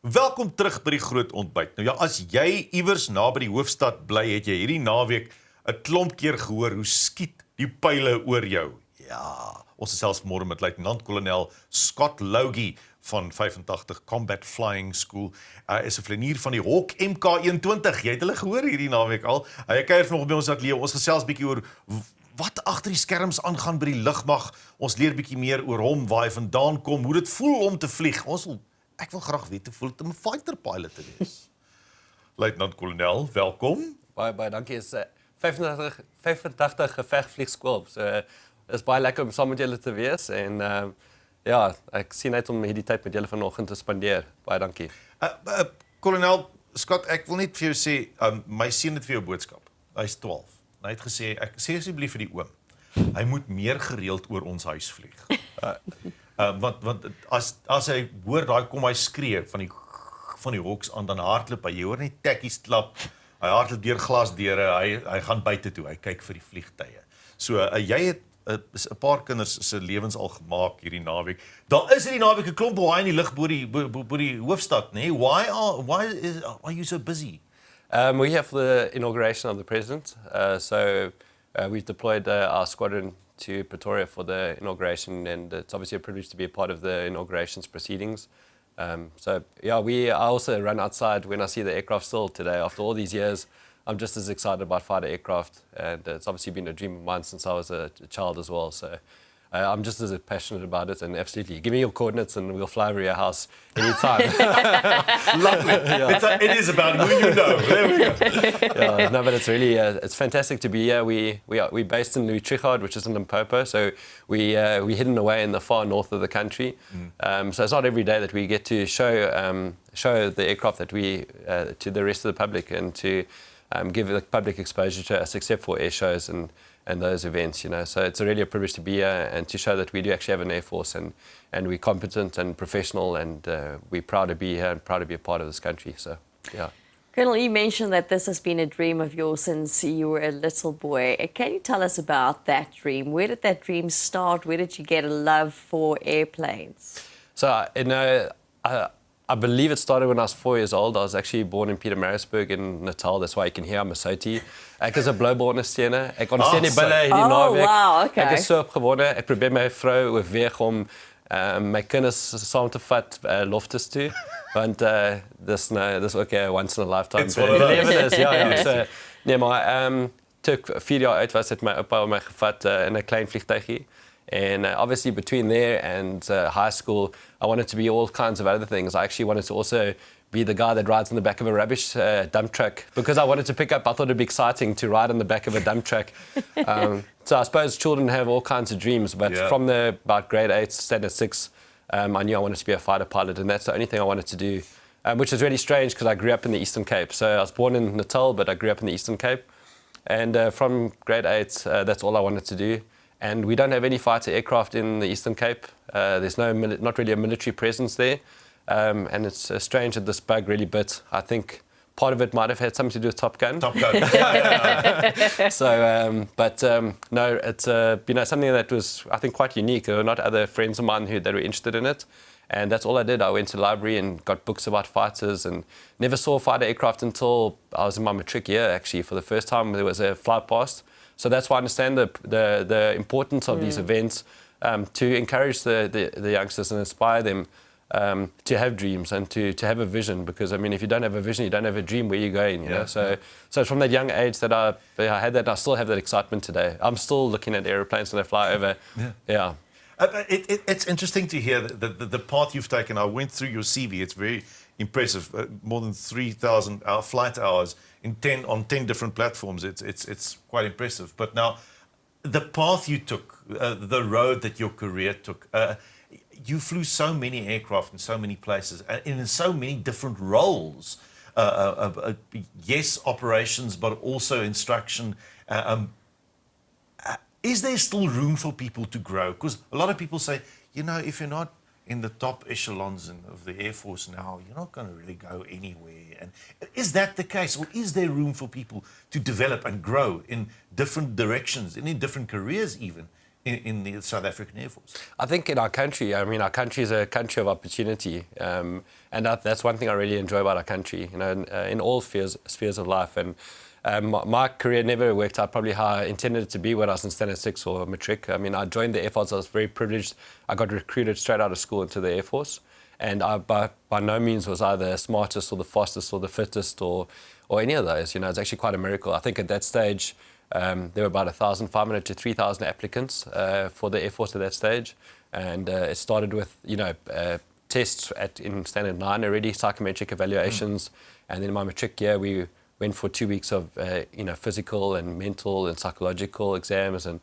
Welkom terug by die groot ontbyt. Nou ja, as jy iewers naby die hoofstad bly, het jy hierdie naweek 'n klomp keer gehoor hoe skiet die pile oor jou. Ja, ons is selfs môre met Luitenant-kolonel Scott Logie van 85 Combat Flying School. Hy is 'n vlieënier van die Hawk MK120. Jy het hulle gehoor hierdie naweek al. Hy kuier vanoggend by ons ateljee. Ons gesels bietjie oor wat agter die skerms aangaan by die lugmag. Ons leer bietjie meer oor hom, waar hy vandaan kom, hoe dit voel om te vlieg. Ek wil graag weet hoe voel dit om 'n fighter pilot te wees. Luitenant-kolonel, welkom. Baie dankie. Is 85 gevegvliegskool. So is baie lekker om saam met julle te wees en ja, ek sien uit om hierdie tyd met julle vanoggend te spandeer. Baie dankie. Kolonel Scott, ek wil net vir jou sê, my seun het vir jou boodskap. Hy's 12. Hy het gesê, ek sê asseblief vir die oom, hy moet meer gereeld oor ons huis vlieg. Want as hy hoor daai kom hy skree van die Hawks aan, dan hardloop hy. Jy hoor net tekkies klap. Hy hardloop deur glasdeure. Hy gaan buite toe. Hy kyk vir die vliegtye. So jy het 'n paar kinders se lewens al gemaak hierdie naweek. Daar is hierdie naweek 'n klomp baie in die lug bo die hoofstad, né? Why are you so busy? We're here for the inauguration of the president. We've deployed our squadron to Pretoria for the inauguration, and it's obviously a privilege to be a part of the inauguration's proceedings. I also run outside when I see the aircraft still today. After all these years, I'm just as excited about fighter aircraft, and it's obviously been a dream of mine since I was a child as well. So I'm just as passionate about it, and absolutely, give me your coordinates and we'll fly over your house anytime. Lovely. Yeah. It is about who you know. There we go. No, but it's really it's fantastic to be here. We're based in Luitenant, which is in Limpopo, so we're hidden away in the far north of the country. So it's not every day that we get to show the aircraft that we to the rest of the public and to give the public exposure to us, except for air shows and those events, you know. So it's really a privilege to be here and to show that we do actually have an air force and we're competent and professional, and we're proud to be here and proud to be a part of this country. So, yeah. Colonel, you mentioned that this has been a dream of yours since you were a little boy. Can you tell us about that dream? Where did that dream start? Where did you get a love for airplanes? So, I believe it started when I was 4 years old. I was actually born in Pietermaritzburg in Natal. That's why you can hear I'm a Soti. Ek is 'n bloubaar ondersteuner. Ek ondersteun die bulle hierdie naweek. Wow, okay. Ek is so opgewonde. Ek probeer my vrou oorweeg om my kinders saam te vat loftes toe. Want dis okay once in a lifetime. It's what it is. Ja. So nee, maar toe 4 jaar oud was het my oupa my gevat in 'n klein vliegtuigie. And obviously between there and high school, I wanted to be all kinds of other things. I actually wanted to also be the guy that rides in the back of a rubbish dump truck, because I wanted to pick up, I thought it'd be exciting to ride in the back of a dump truck. So I suppose children have all kinds of dreams, but from about grade 8, standard 6, I knew I wanted to be a fighter pilot, and that's the only thing I wanted to do, which is really strange because I grew up in the Eastern Cape. So I was born in Natal, but I grew up in the Eastern Cape. And from grade 8, that's all I wanted to do. And we don't have any fighter aircraft in the Eastern Cape. There's not really a military presence there. And it's strange that this bug really bit. I think part of it might have had something to do with Top Gun. Top Gun. So, no, it's something that was, I think, quite unique. There were not other friends of mine that were interested in it. And that's all I did. I went to the library and got books about fighters and never saw a fighter aircraft until I was in my matric year, actually. For the first time, there was a flight past. So that's why I understand the importance of these events, to encourage the youngsters and inspire them to have dreams and to have a vision. Because, I mean, if you don't have a vision, you don't have a dream where you're going, you know. So from that young age that I had that, I still have that excitement today. I'm still looking at airplanes when they fly over. Yeah. It's interesting to hear the path you've taken. I went through your CV. It's very impressive. More than 3,000 flight hours on 10 different platforms. It's quite impressive. But now, the path you took, the road that your career took, you flew so many aircraft in so many places and in so many different roles. Yes, operations, but also instruction. Is there still room for people to grow? Because a lot of people say, you know, if you're not in the top echelons of the Air Force now, you're not going to really go anywhere. And is that the case? Or is there room for people to develop and grow in different directions and in different careers even in the South African Air Force? I think in our country, I mean, our country is a country of opportunity, and that's one thing I really enjoy about our country. You know, in all spheres of life. And my career never worked out probably how I intended it to be when I was in Standard 6 or Matric. I mean, I joined the Air Force. I was very privileged. I got recruited straight out of school into the Air Force, and I by no means was I the smartest or the fastest or the fittest or any of those. You know, it's actually quite a miracle. I think at that stage, there were about 1,500 to 3,000 applicants for the Air Force at that stage, and it started with, you know, tests in Standard 9 already, psychometric evaluations, and then in my Matric year we went for 2 weeks of you know, physical and mental and psychological exams, and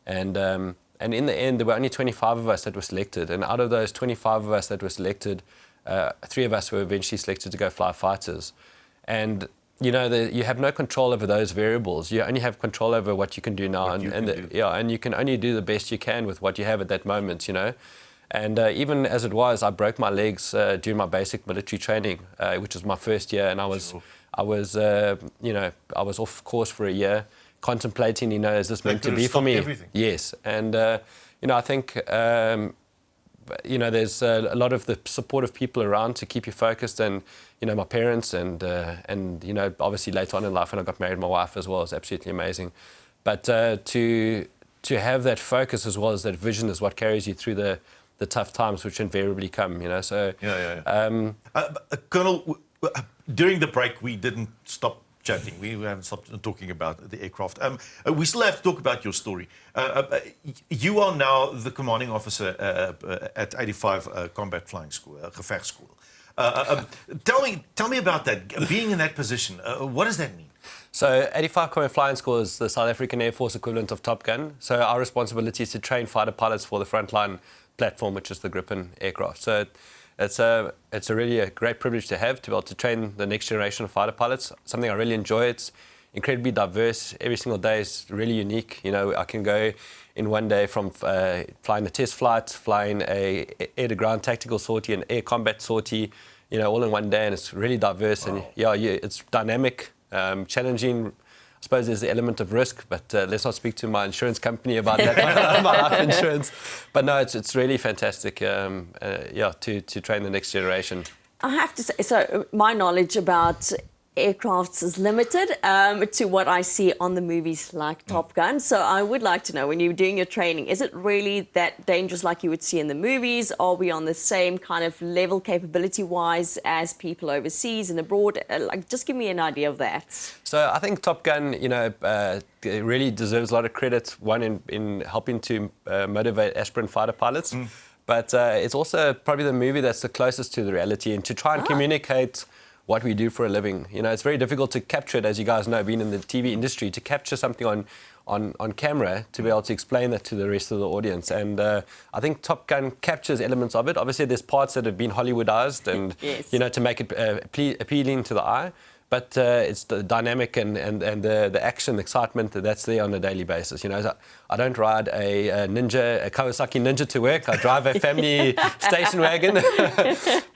in the end there were only 25 of us that were selected, and out of those 25 of us that were selected, 3 of us were eventually selected to go fly fighters. And you know, you have no control over those variables. You only have control over what you can do now, and you can only do the best you can with what you have at that moment, you know. And even as it was, I broke my legs during my basic military training, which was my first year, and I was you know, I was off course for a year, contemplating, you know, is this meant to be for me? Everything. Yes, and you know, I think you know, there's a lot of the supportive people around to keep you focused, and you know, my parents and you know, obviously later on in life when I got married, my wife as well is absolutely amazing. But to have that focus as well as that vision is what carries you through the tough times which invariably come, you know. So Colonel, during the break we didn't stop chatting. We haven't stopped talking about the aircraft. We still have to talk about your story. You are now the commanding officer at 85 Combat Flying School, Gevechtschool. Tell me about that. Being in that position, what does that mean? So 85 Combat Flying School is the South African Air Force equivalent of Top Gun. So our responsibility is to train fighter pilots for the frontline platform, which is the Gripen aircraft. So it's really a great privilege to have, to be able to train the next generation of fighter pilots. Something I really enjoy. It's incredibly diverse. Every single day is really unique. You know, I can go in one day from flying a test flight, flying a air-to-ground tactical sortie, an air combat sortie, you know, all in one day, and it's really diverse. Wow. And yeah, it's dynamic, challenging. I suppose there's the element of risk, but let's not speak to my insurance company about that, my life insurance. But no, it's really fantastic, yeah, to train the next generation. I have to say, so my knowledge about aircrafts is limited to what I see on the movies like Top Gun. So I would like to know, when you're doing your training, is it really that dangerous like you would see in the movies? Are we on the same kind of level capability-wise as people overseas and abroad? Like, just give me an idea of that. So I think Top Gun, you know, it really deserves a lot of credit, one, in helping to motivate aspirant fighter pilots. But it's also probably the movie that's the closest to the reality, and to try and communicate what we do for a living. You know, it's very difficult to capture it, as you guys know, being in the TV industry, to capture something on camera, to be able to explain that to the rest of the audience. And I think Top Gun captures elements of it. Obviously, there's parts that have been Hollywoodized and, you know, to make it appealing to the eye. But it's the dynamic and the action, the excitement that's there on a daily basis. You know, I don't ride a Kawasaki Ninja to work. I drive a family station wagon.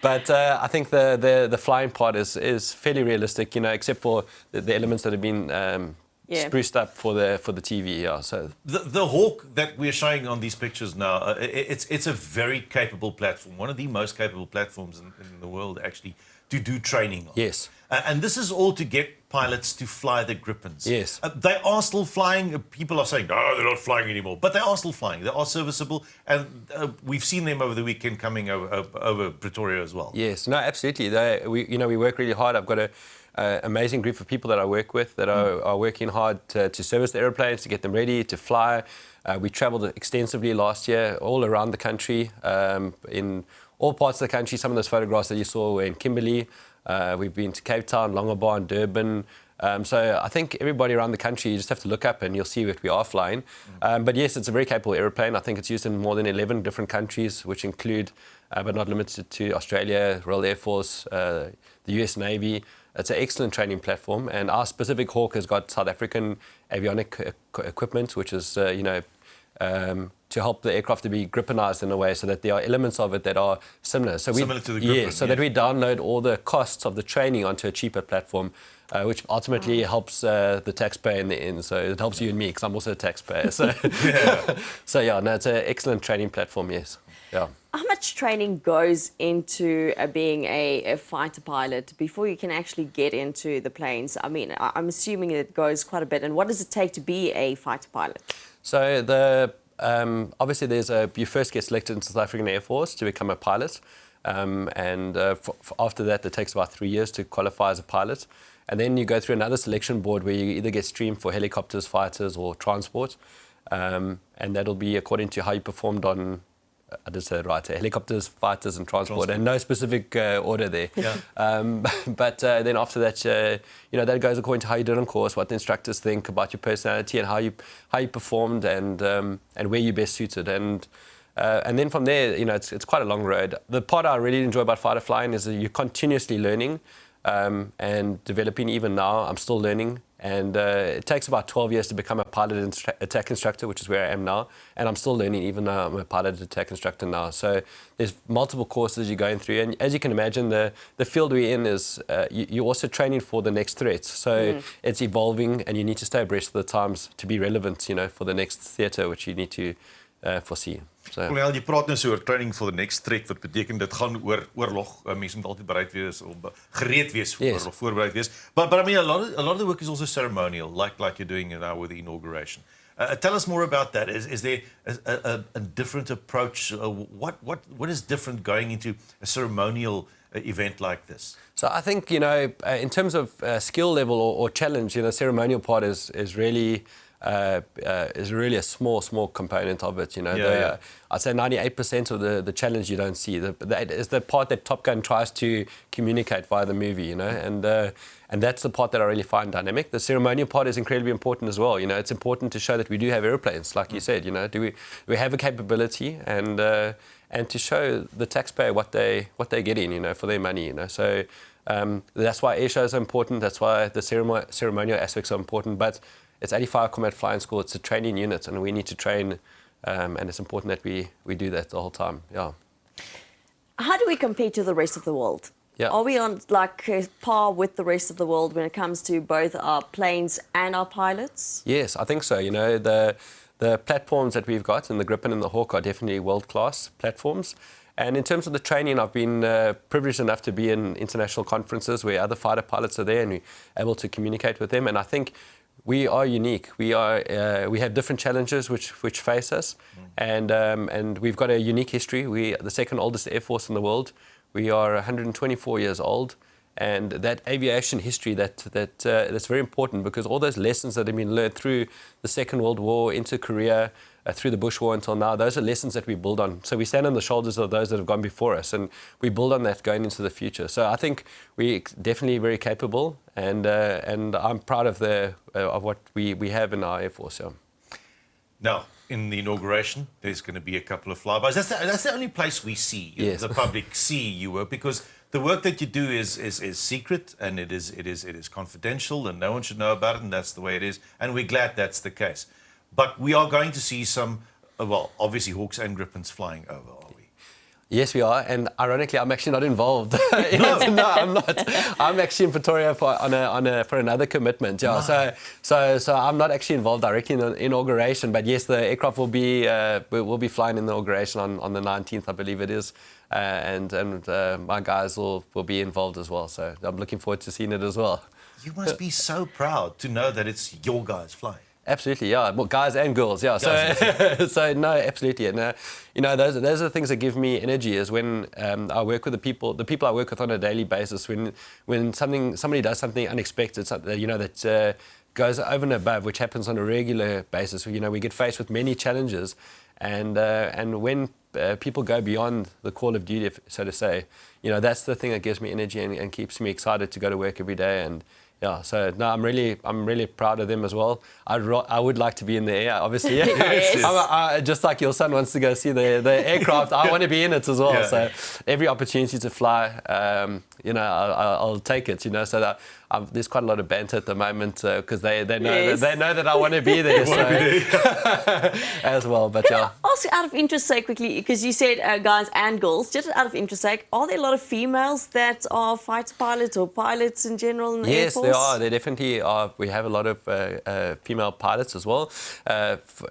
But I think the flying part is fairly realistic. You know, except for the elements that have been spruced up for the TV. Yeah. So the Hawk that we're showing on these pictures now, it's a very capable platform. One of the most capable platforms in the world, actually, to do training on. Yes. And this is all to get pilots to fly the Gripens. Yes. They are still flying. People are saying, no, they're not flying anymore. But they are still flying. They are serviceable. And we've seen them over the weekend coming over Pretoria as well. Yes, no, absolutely. We work really hard. I've got an amazing group of people that I work with that are working hard to service the aeroplanes, to get them ready to fly. We travelled extensively last year all around the country, in all parts of the country. Some of those photographs that you saw were in Kimberley. We've been to Cape Town, Longabon, Durban. So I think everybody around the country, you just have to look up and you'll see what we are flying. But yes, it's a very capable aeroplane. I think it's used in more than 11 different countries, which include, but not limited to, Australia, Royal Air Force, the US Navy. It's an excellent training platform. And our specific Hawk has got South African avionic equipment, which is, to help the aircraft to be grippenized in a way so that there are elements of it that are similar. So Similar to the Gripen, so that we download all the costs of the training onto a cheaper platform, which ultimately helps the taxpayer in the end. So it helps you and me, because I'm also a taxpayer. So, it's an excellent training platform, yes. Yeah. How much training goes into being a fighter pilot before you can actually get into the planes? I mean, I'm assuming it goes quite a bit. And what does it take to be a fighter pilot? So obviously you first get selected in the South African Air Force to become a pilot. After that, it takes about 3 years to qualify as a pilot. And then you go through another selection board where you either get streamed for helicopters, fighters, or transport. And that'll be according to how you performed on, I did say it right, helicopters, fighters, and transport, and no specific order there. Yeah. But then after that, that goes according to how you did on course, what the instructors think about your personality, and how you performed, and where you best suited. And then from there, it's quite a long road. The part I really enjoy about fighter flying is that you're continuously learning and developing. Even now, I'm still learning. And it takes about 12 years to become a pilot attack instructor, which is where I am now. And I'm still learning, even though I'm a pilot attack instructor now. So there's multiple courses you're going through. And as you can imagine, the field we're in is you're also training for the next threat. So it's evolving, and you need to stay abreast of the times to be relevant, for the next theatre, which you need to foresee. So. Kolonel, jy praat nou so oor training for the next threat, wat beteken dit gaan oor oorlog. Mense moet altyd bereid wees om gereed wees vir oorlog, voorbereid wees. But I mean, a lot of the work is also ceremonial, like you're doing now with the inauguration. Tell us more about that. Is there a different approach? What is different going into a ceremonial event like this? So I think, in terms of skill level or challenge, the ceremonial part is really a small component of it. I'd say 98% of the challenge you don't see. That is the part that Top Gun tries to communicate via the movie, and that's the part that I really find dynamic. The ceremonial part is incredibly important as well. It's important to show that we do have airplanes, like you said. Do we have a capability, and to show the taxpayer what they're getting, for their money. So that's why air shows are important. That's why the ceremonial aspects are important. But it's 85 Combat Flying School. It's a training unit, and we need to train, and it's important that we do that the whole time. Yeah. How do we compare to the rest of the world? Yeah. Are we on par with the rest of the world when it comes to both our planes and our pilots? Yes, I think so. The platforms that we've got in the Gripen and the Hawk are definitely world-class platforms. And in terms of the training, I've been privileged enough to be in international conferences where other fighter pilots are there, and we're able to communicate with them. And I think we are unique. We have different challenges which face us, and we've got a unique history. We are the second oldest air force in the world. We are 124 years old, and that aviation history that's very important, because all those lessons that have been learned through the Second World War, into Korea, through the Bush War until now, those are lessons that we build on. So we stand on the shoulders of those that have gone before us, and we build on that going into the future. So I think we're definitely very capable, and I'm proud of what we have in our Air Force. Yeah. Now, in the inauguration, there's going to be a couple of flybys. That's the only place we see, yes. The public see you work, because the work that you do is secret, and it is confidential, and no one should know about it, and that's the way it is. And we're glad that's the case. But we are going to see some, obviously Hawks and Gripens flying over, are we? Yes, we are. And ironically, I'm actually not involved. No, I'm not. I'm actually in Pretoria for another commitment. Yeah. So I'm not actually involved directly in the inauguration. But yes, the aircraft will be flying in the inauguration on the 19th, I believe it is. And my guys will be involved as well. So I'm looking forward to seeing it as well. You must be so proud to know that it's your guys flying. Absolutely, yeah. Well, guys and girls, yeah. So no, absolutely. And those are the things that give me energy. Is when I work with the people I work with on a daily basis. When somebody does something unexpected, that goes over and above, which happens on a regular basis. We get faced with many challenges, and when people go beyond the call of duty, so to say, that's the thing that gives me energy and keeps me excited to go to work every day. And yeah, so no, I'm really proud of them as well. I would like to be in the air, obviously. Yes. Just like your son wants to go see the aircraft, I want to be in it as well. Yeah. So every opportunity to fly, I'll take it. So that there's quite a lot of banter at the moment because they know that I want to be there as well. But yeah. Also, out of interest, say quickly, because you said guys and girls, just out of interest, sake, are there a lot of females that are fighter pilots or pilots in general in the Air Force? Yes, there are. There definitely are. We have a lot of female pilots as well.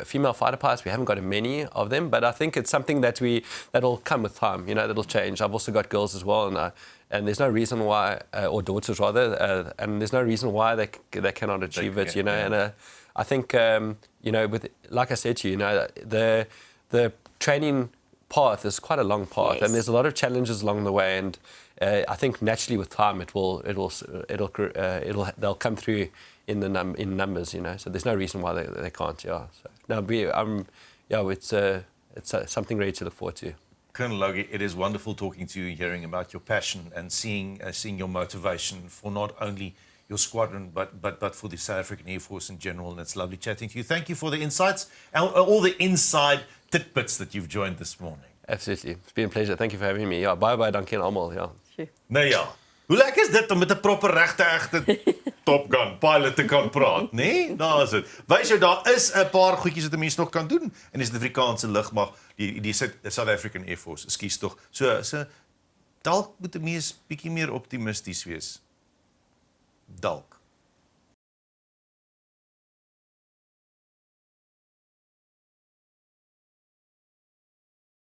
Female fighter pilots, we haven't got many of them, but I think it's something that'll come with time. That'll change. I've also got girls as well, and there's no reason why, or daughters rather, and there's no reason why they cannot achieve it. And I think with, like I said to you, the training path is quite a long path, and there's a lot of challenges along the way, and I think naturally with time they'll come through in numbers, So there's no reason why they can't. So it's something really to look forward to. Colonel Logie, it is wonderful talking to you, hearing about your passion and seeing your motivation for not only your squadron, but for the South African Air Force in general. And it's lovely chatting to you. Thank you for the insights and all the inside tidbits that you've joined this morning. Absolutely. It's been a pleasure. Thank you for having me. Ja, baie dankie aan almal, ja. Nou ja, hoe lekker is dit om met 'n proper regte Top Gun pilot te kan praat, né? Daar is dit. Wys jou, daar is 'n paar goedjies wat 'n mens nog kan doen in die Suid-Afrikaanse lugmag, die South African Air Force, ekskuus tog. So dalk moet 'n mens bietjie meer optimisties wees. Dalk.